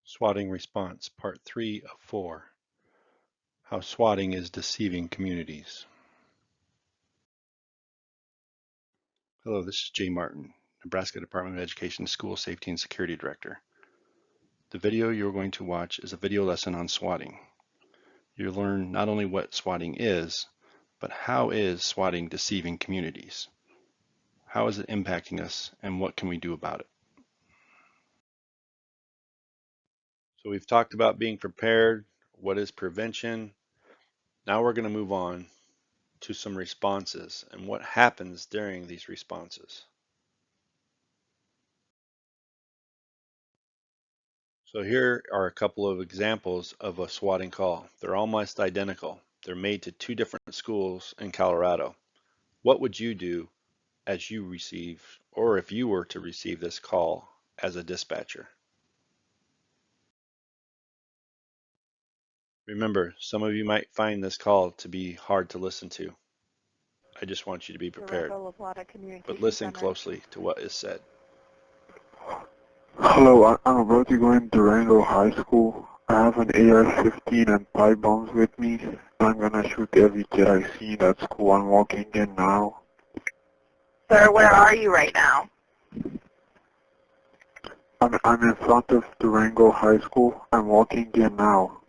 Swatting Response, Part 3 of 4, How Swatting is Deceiving Communities. Hello, this is Jay Martin, Nebraska Department of Education School Safety and Security Director. The video you're going to watch is a video lesson on swatting. You'll learn not only what swatting is, but how is swatting deceiving communities? How is it impacting us, and what can we do about it? So we've talked about being prepared, what is prevention. Now we're going to move on to some responses and what happens during these responses. So here are a couple of examples of a swatting call. They're almost identical. They're made to two different schools in Colorado. What would you do as you receive, or if you were to receive this call as a dispatcher? Remember, some of you might find this call to be hard to listen to. I just want you to be prepared, but listen closely to what is said. Hello, I'm about to go in Durango High School. I have an AR-15 and pipe bombs with me. I'm gonna shoot every kid I see in that school. I'm walking in now. Sir, where are you right now? I'm in front of Durango High School. I'm walking in now,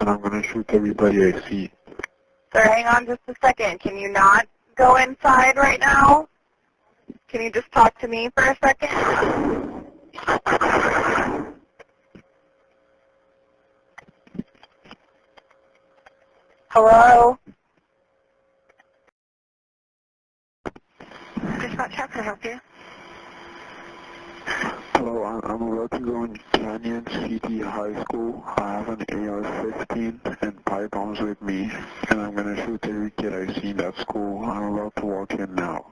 and I'm gonna shoot everybody I see. Sir, hang on just a second. Can you not go inside right now? Can you just talk to me for a second? Hello? Dispatch, how can I help you? Hello, I'm about to go in Canyon City High School. I have an AR-15 and pipe bombs with me, and I'm gonna shoot every kid I see in that school. I'm about to walk in now.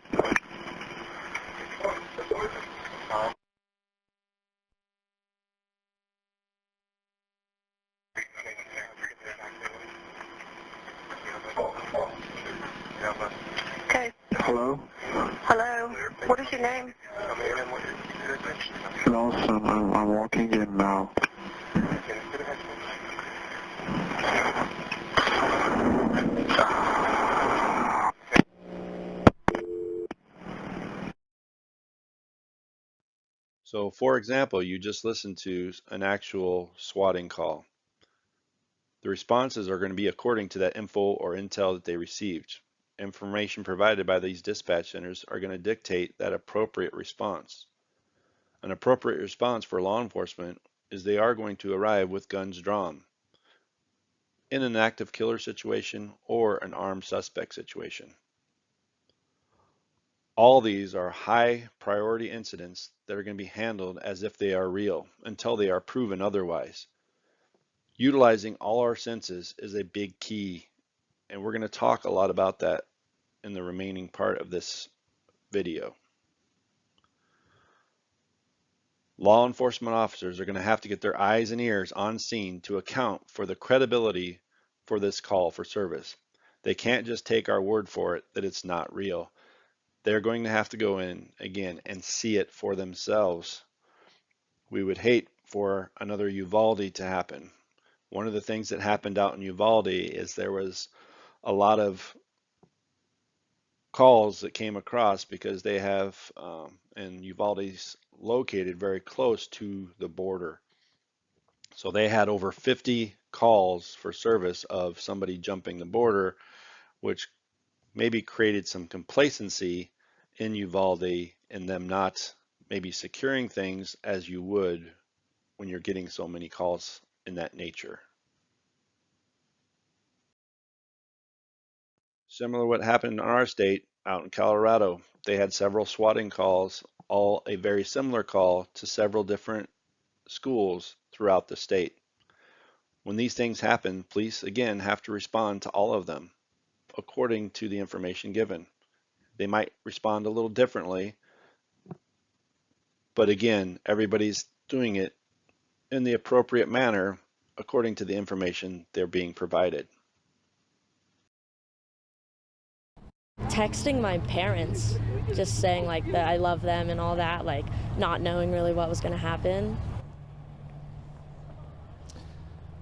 Okay. Hello? Hello? What is your name? Lawson, I'm walking in now. So for example, you just listened to an actual swatting call. The responses are going to be according to that info or intel that they received. Information provided by these dispatch centers are going to dictate that appropriate response. An appropriate response for law enforcement is they are going to arrive with guns drawn in an active killer situation or an armed suspect situation. All these are high priority incidents that are going to be handled as if they are real until they are proven otherwise. Utilizing all our senses is a big key, and we're going to talk a lot about that in the remaining part of this video. Law enforcement officers are going to have to get their eyes and ears on scene to account for the credibility for this call for service. They can't just take our word for it that it's not real. They're going to have to go in again and see it for themselves. We would hate for another Uvalde to happen. One of the things that happened out in Uvalde is there was a lot of calls that came across because they have, and Uvalde's located very close to the border. So they had over 50 calls for service of somebody jumping the border, which maybe created some complacency in Uvalde and them not maybe securing things as you would when you're getting so many calls in that nature. Similar to what happened in our state out in Colorado. They had several swatting calls, all a very similar call to several different schools throughout the state. When these things happen, police again have to respond to all of them according to the information given. They might respond a little differently, but again, everybody's doing it in the appropriate manner according to the information they're being provided. Texting my parents, just saying like that I love them and all that, like not knowing really what was going to happen.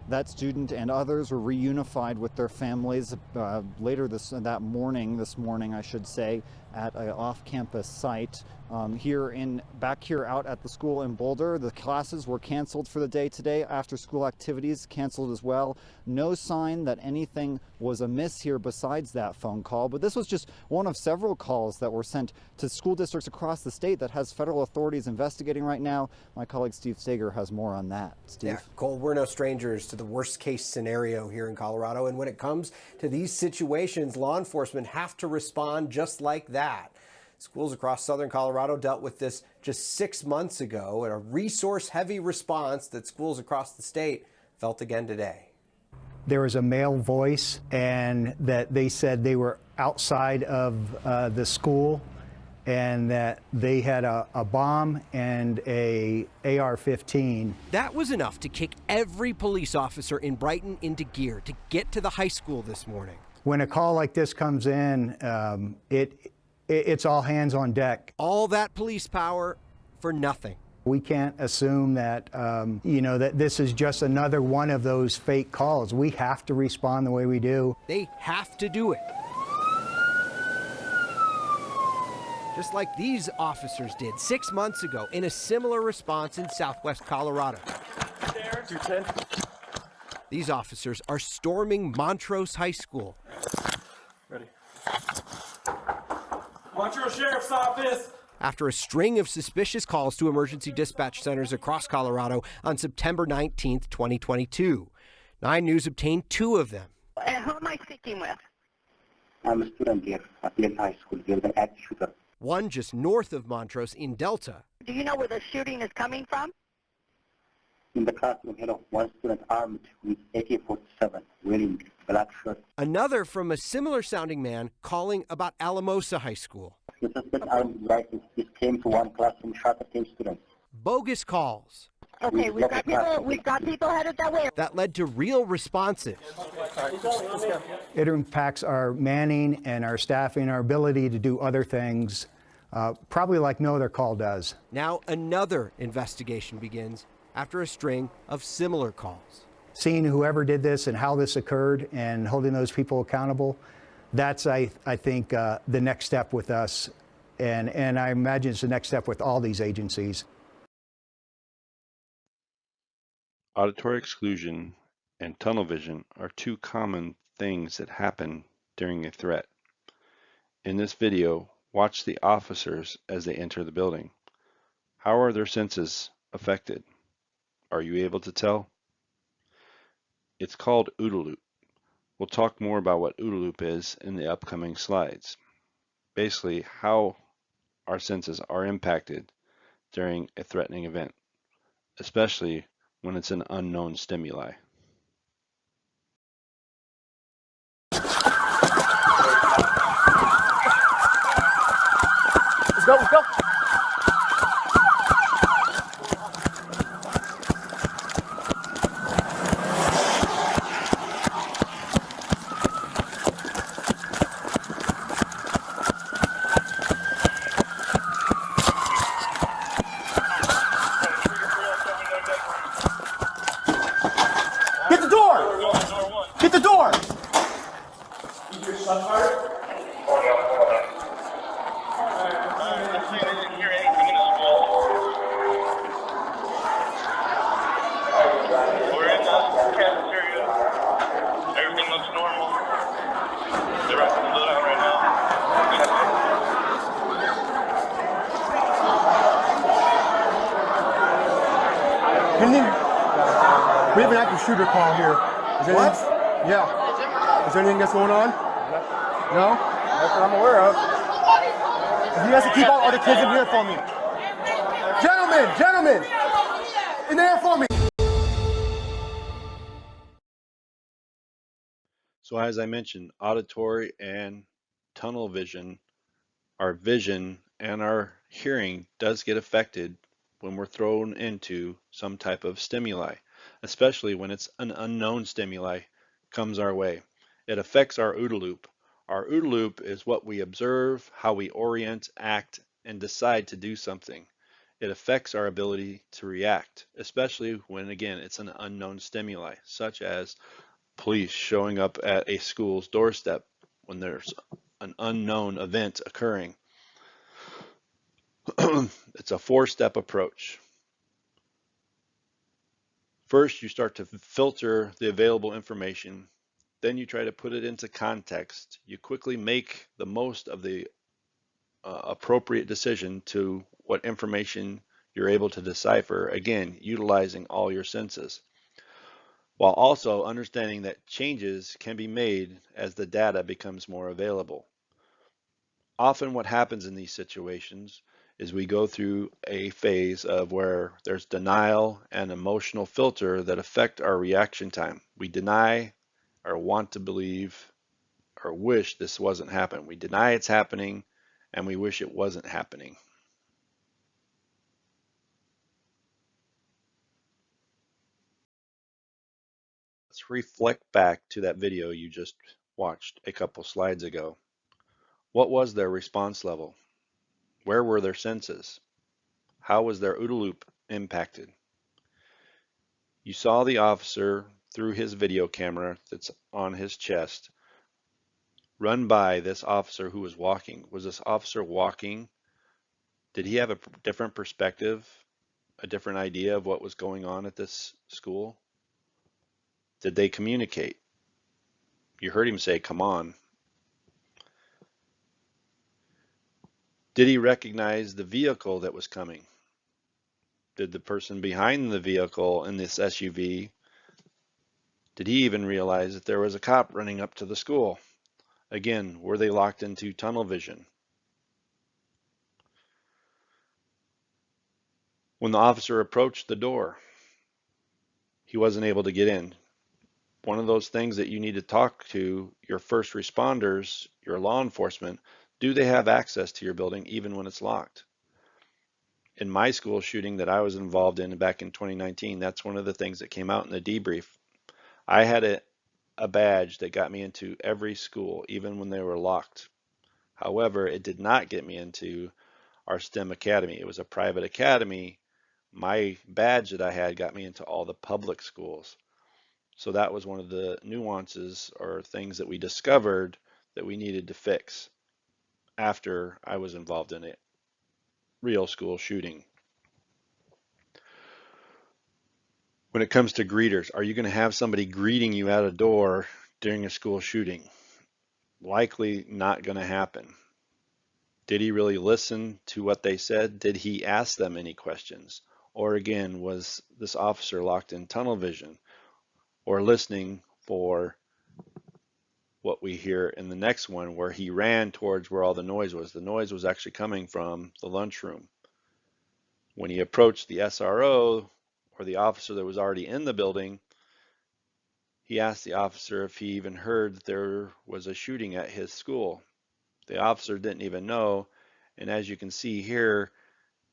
That student and others were reunified with their families later that morning, I should say, at an off-campus site. Back here out at the school in Boulder, the classes were canceled for the day today. After school activities canceled as well. No sign that anything was amiss here besides that phone call, but this was just one of several calls that were sent to school districts across the state that has federal authorities investigating right now. My colleague Steve Sager has more on that. Steve? Yeah, Cole, we're no strangers to the worst case scenario here in Colorado, and when it comes to these situations, law enforcement have to respond just like that. Schools across southern Colorado dealt with this just 6 months ago, and a resource-heavy response that schools across the state felt again today. There was a male voice, and that they said they were outside of the school and that they had a bomb and a AR-15. That was enough to kick every police officer in Brighton into gear to get to the high school this morning. When a call like this comes in, it's all hands on deck. All that police power for nothing. We can't assume that, that this is just another one of those fake calls. We have to respond the way we do. They have to do it. Just like these officers did 6 months ago in a similar response in southwest Colorado. These officers are storming Montrose High School. Ready. Montrose Sheriff's Office! After a string of suspicious calls to emergency dispatch centers across Colorado on September 19th, 2022. 9 News obtained 2 of them. And who am I speaking with? I'm a student here at Glen High School. You're the active shooter. One just north of Montrose in Delta. Do you know where the shooting is coming from? In the classroom, one student armed with AK-47, wearing black shirt. Another from a similar sounding man calling about Alamosa High School. The suspect armed with rifles came to one classroom, shot at 10 students. Bogus calls. Okay, we've got people headed that way. That led to real responses. It impacts our manning and our staffing, our ability to do other things, probably like no other call does. Now another investigation begins after a string of similar calls. Seeing whoever did this and how this occurred and holding those people accountable, that's, I think, the next step with us. And I imagine it's the next step with all these agencies. Auditory exclusion and tunnel vision are 2 common things that happen during a threat. In this video, watch the officers as they enter the building. How are their senses affected? Are you able to tell? It's called OODA loop. We'll talk more about what OODA loop is in the upcoming slides. Basically, how our senses are impacted during a threatening event, especially when it's an unknown stimuli. Let's go, let's go! Get the door! Get the door! We're in the cafeteria. Everything looks normal. The rest of the loadout right now. We have an active shooter call here. What? Yeah. Is there anything that's going on? No? That's what I'm aware of. You guys can keep all the kids in here for me. Gentlemen! In there for me! So as I mentioned, auditory and tunnel vision, our vision and our hearing does get affected when we're thrown into some type of stimuli, especially when it's an unknown stimuli comes our way. It affects our OODA loop. Our OODA loop is what we observe, how we orient, act, and decide to do something. It affects our ability to react, especially when, again, it's an unknown stimuli, such as police showing up at a school's doorstep when there's an unknown event occurring. It's a four-step approach. First, you start to filter the available information. Then you try to put it into context. You quickly make the most of the appropriate decision to what information you're able to decipher, again, utilizing all your senses, while also understanding that changes can be made as the data becomes more available. Often what happens in these situations is we go through a phase of where there's denial and emotional filter that affect our reaction time. We deny or want to believe or wish this wasn't happening. We deny it's happening and we wish it wasn't happening. Let's reflect back to that video you just watched a couple slides ago. What was their response level? Where were their senses? How was their OODA loop impacted? You saw the officer through his video camera that's on his chest run by this officer who was walking. Was this officer walking? Did he have a different perspective, a different idea of what was going on at this school? Did they communicate? You heard him say, "Come on." Did he recognize the vehicle that was coming? Did the person behind the vehicle in this SUV, did he even realize that there was a cop running up to the school? Again, were they locked into tunnel vision? When the officer approached the door, he wasn't able to get in. One of those things that you need to talk to your first responders, your law enforcement, do they have access to your building even when it's locked? In my school shooting that I was involved in back in 2019, that's one of the things that came out in the debrief. I had a badge that got me into every school, even when they were locked. However, it did not get me into our STEM academy. It was a private academy. My badge that I had got me into all the public schools. So that was one of the nuances or things that we discovered that we needed to fix after I was involved in a real school shooting. When it comes to greeters, are you going to have somebody greeting you at a door during a school shooting? Likely not going to happen. Did he really listen to what they said? Did he ask them any questions? Or again, was this officer locked in tunnel vision or listening for what we hear in the next one where he ran towards where all the noise was? The noise was actually coming from the lunchroom. When he approached the SRO or the officer that was already in the building, he asked the officer if he even heard that there was a shooting at his school. The officer didn't even know, and as you can see here,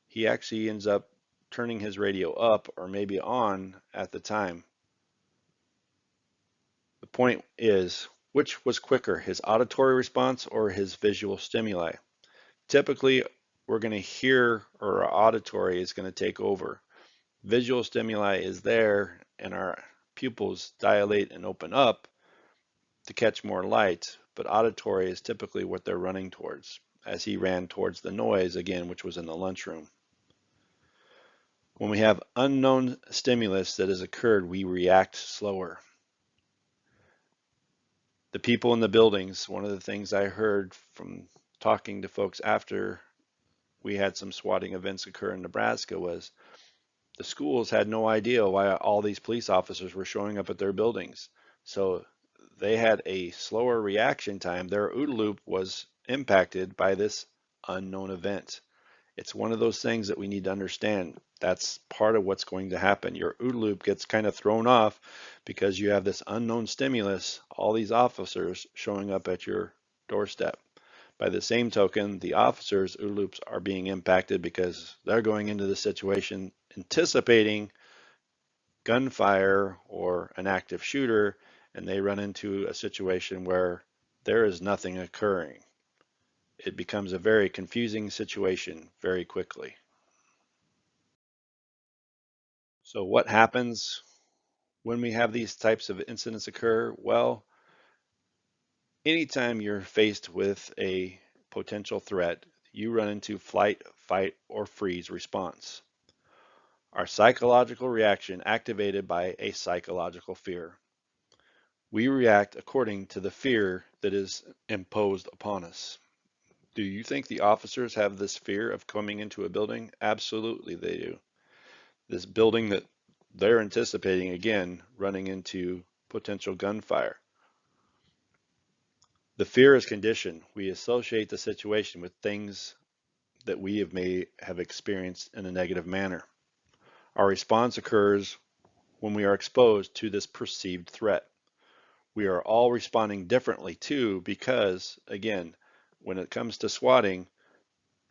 he actually ends up turning his radio up or maybe on at the time. The point is, which was quicker, his auditory response or his visual stimuli? Typically, we're going to hear, or our auditory is going to take over. Visual stimuli is there, and our pupils dilate and open up to catch more light, but auditory is typically what they're running towards, as he ran towards the noise again, which was in the lunchroom. When we have unknown stimulus that has occurred, we react slower. The people in the buildings, one of the things I heard from talking to folks after we had some swatting events occur in Nebraska was the schools had no idea why all these police officers were showing up at their buildings. So they had a slower reaction time. Their OODA loop was impacted by this unknown event. It's one of those things that we need to understand. That's part of what's going to happen. Your OODA loop gets kind of thrown off because you have this unknown stimulus, all these officers showing up at your doorstep. By the same token, the officers' OODA loops are being impacted because they're going into the situation anticipating gunfire or an active shooter, and they run into a situation where there is nothing occurring. It becomes a very confusing situation very quickly. So what happens when we have these types of incidents occur? Well, anytime you're faced with a potential threat, you run into flight, fight, or freeze response. Our psychological reaction activated by a psychological fear. We react according to the fear that is imposed upon us. Do you think the officers have this fear of coming into a building? Absolutely they do. This building that they're anticipating, again, running into potential gunfire. The fear is conditioned. We associate the situation with things that we may have experienced in a negative manner. Our response occurs when we are exposed to this perceived threat. We are all responding differently too, because again, when it comes to swatting,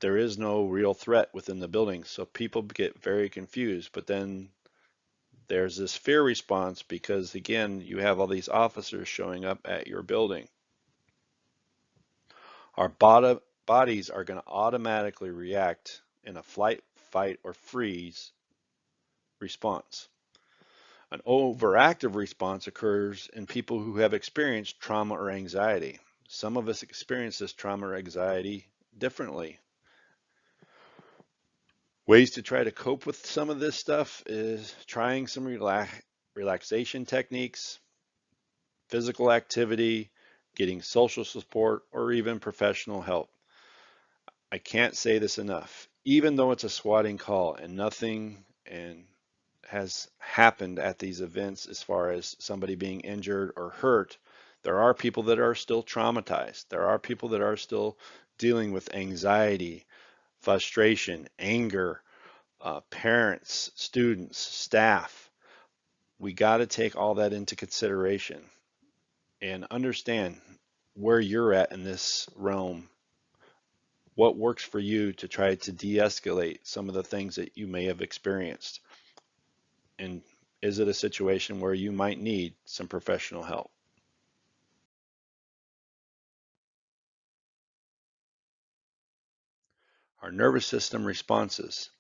there is no real threat within the building. So people get very confused, but then there's this fear response because again, you have all these officers showing up at your building. Our bodies are going to automatically react in a flight, fight, or freeze response. An overactive response occurs in people who have experienced trauma or anxiety. Some of us experience this trauma or anxiety differently. Ways to try to cope with some of this stuff is trying some relaxation techniques, physical activity, getting social support, or even professional help. I can't say this enough. Even though it's a swatting call and nothing has happened at these events as far as somebody being injured or hurt, there are people that are still traumatized. There are people that are still dealing with anxiety, frustration, anger, parents, students, staff. We got to take all that into consideration and understand where you're at in this realm. What works for you to try to de-escalate some of the things that you may have experienced? And is it a situation where you might need some professional help? Our nervous system responses.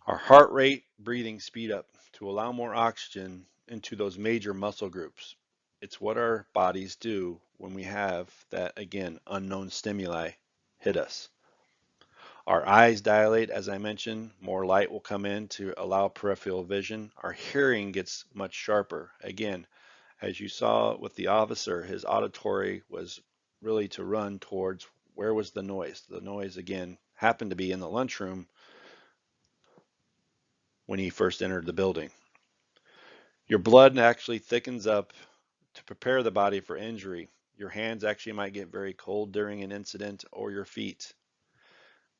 Our heart rate, breathing speed up to allow more oxygen into those major muscle groups. It's what our bodies do when we have that, again, unknown stimuli hit us. Our eyes dilate, as I mentioned, more light will come in to allow peripheral vision. Our hearing gets much sharper. Again, as you saw with the officer, his auditory was really to run towards where was the noise. The noise, again, happened to be in the lunchroom when he first entered the building. Your blood actually thickens up to prepare the body for injury. Your hands actually might get very cold during an incident, or your feet.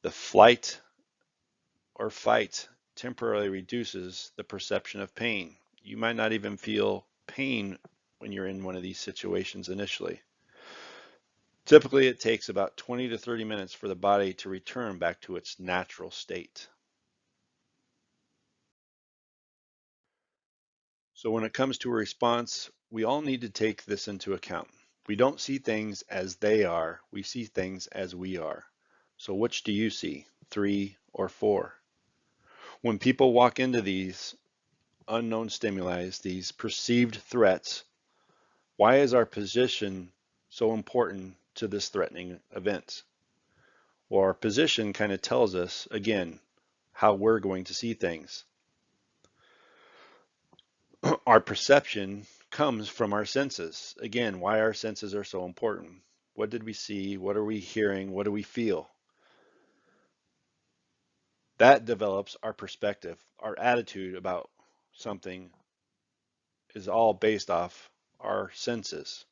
The flight or fight temporarily reduces the perception of pain. You might not even feel pain when you're in one of these situations initially. Typically, it takes about 20 to 30 minutes for the body to return back to its natural state. So when it comes to a response, we all need to take this into account. We don't see things as they are, we see things as we are. So which do you see, 3 or 4? When people walk into these unknown stimuli, these perceived threats, why is our position so important to this threatening event? Well, our position kind of tells us, again, how we're going to see things. Our perception comes from our senses. Again, why our senses are so important. What did we see? What are we hearing? What do we feel? That develops our perspective. Our attitude about something is all based off our senses.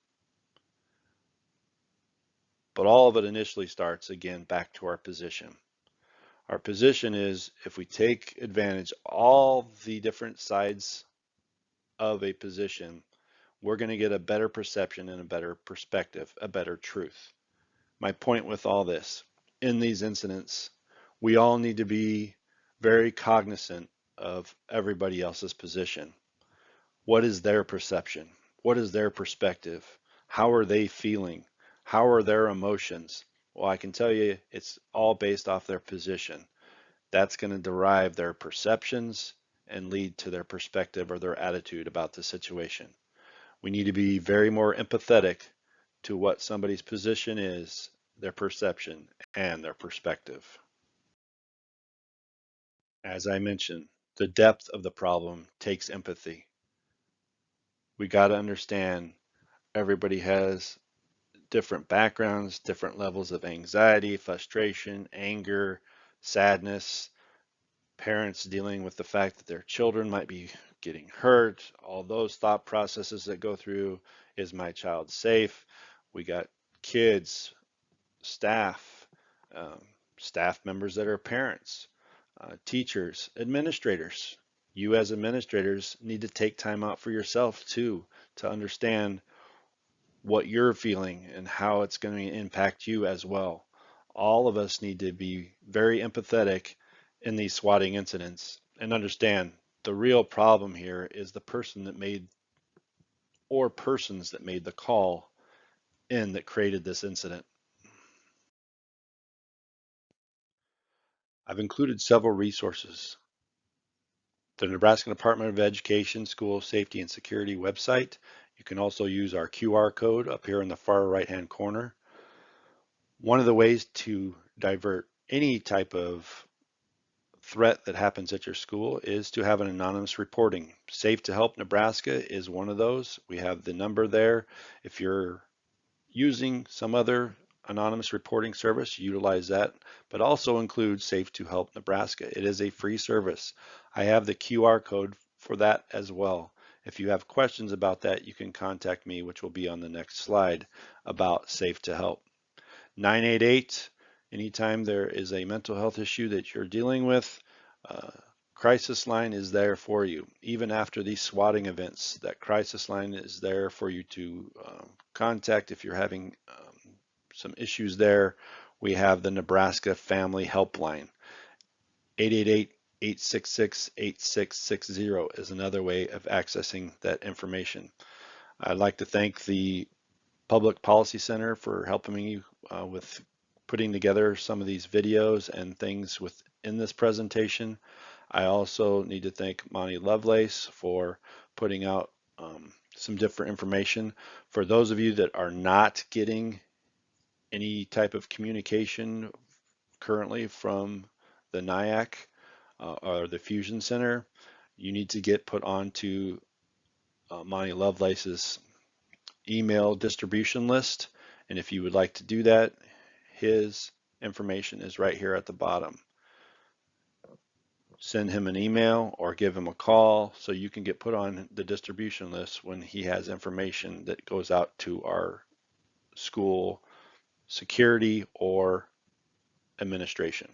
But all of it initially starts, again, back to our position. Our position is, if we take advantage of all the different sides of a position, we're going to get a better perception and a better perspective, a better truth. My point with all this, in these incidents, we all need to be very cognizant of everybody else's position. What is their perception? What is their perspective? How are they feeling? How are their emotions? Well, I can tell you it's all based off their position. That's going to derive their perceptions and lead to their perspective or their attitude about the situation. We need to be very more empathetic to what somebody's position is, their perception, and their perspective. As I mentioned, the depth of the problem takes empathy. We got to understand everybody has different backgrounds, different levels of anxiety, frustration, anger, sadness, parents dealing with the fact that their children might be getting hurt, all those thought processes that go through, is my child safe? We got kids, staff, um, staff members that are parents, teachers, administrators. You as administrators need to take time out for yourself too to understand what you're feeling and how it's going to impact you as well. All of us need to be very empathetic in these swatting incidents and understand the real problem here is the person that made or persons that made the call in that created this incident. I've included several resources. The Nebraska Department of Education School Safety and Security website. You can also use our QR code up here in the far right hand corner. One of the ways to divert any type of threat that happens at your school is to have an anonymous reporting. Safe to Help Nebraska is one of those. We have the number there. If you're using some other anonymous reporting service, utilize that, but also include Safe to Help Nebraska. It is a free service. I have the QR code for that as well. If you have questions about that, you can contact me, which will be on the next slide, about Safe to Help. 988, anytime there is a mental health issue that you're dealing with, crisis line is there for you. Even after these swatting events, that crisis line is there for you to contact if you're having some issues there. We have the Nebraska Family Helpline. 888-866-8660 is another way of accessing that information. I'd like to thank the Public Policy Center for helping me with putting together some of these videos and things within this presentation. I also need to thank Monty Lovelace for putting out some different information. For those of you that are not getting any type of communication currently from the NIAC or the Fusion Center, you need to get put onto Monty Lovelace's email distribution list. And if you would like to do that, his information is right here at the bottom. Send him an email or give him a call so you can get put on the distribution list when he has information that goes out to our school security or administration.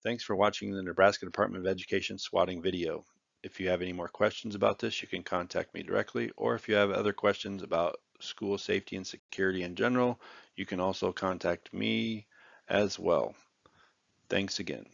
Thanks for watching the Nebraska Department of Education swatting video. If you have any more questions about this, you can contact me directly, or if you have other questions about school safety and security in general, you can also contact me as well. Thanks again.